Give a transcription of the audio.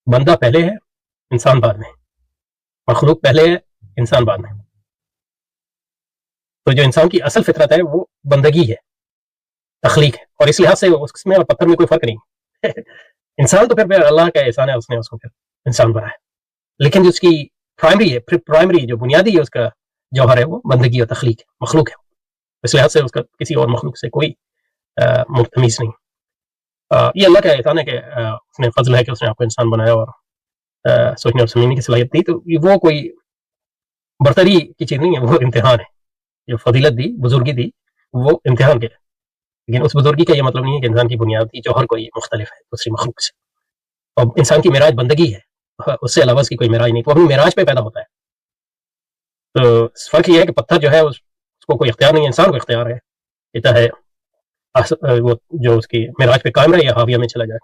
بندہ پہلے ہے، انسان بعد میں، مخلوق پہلے ہے، انسان بعد میں. تو جو انسان کی اصل فطرت ہے وہ بندگی ہے، تخلیق ہے، اور اس لحاظ سے اس میں اور پتھر میں کوئی فرق نہیں. انسان تو پھر اللہ کا احسان ہے، اس نے اس کو پھر انسان بنایا، لیکن جو اس کی پرائمری جو بنیادی ہے اس کا جوہر ہے وہ بندگی اور تخلیق ہے، مخلوق ہے. اس لحاظ سے اس کا کسی اور مخلوق سے کوئی تمیز نہیں. یہ اللہ کا احسان ہے کہ اس نے فضل ہے کہ اس نے آپ کو انسان بنایا اور سوچنے اور سمجھنے کی صلاحیت دی. تو وہ کوئی برتری کی چیز نہیں ہے، وہ امتحان ہے. جو فضیلت دی، بزرگی دی، وہ امتحان کے. لیکن اس بزرگی کا یہ مطلب نہیں ہے کہ انسان کی بنیادی جوہر کوئی مختلف ہے دوسری مخلوق سے. اور انسان کی معراج بندگی ہے، اس سے علاوہ اس کی کوئی معراج نہیں. وہ اپنی معراج پہ پیدا ہوتا ہے. تو فرق یہ ہے کہ پتھر جو ہے اس کو کوئی اختیار نہیں ہے، انسان کو اختیار ہے. کہتا ہے وہ جو اس کی معراج پہ قائم رہے یا حاویہ میں چلا جائے.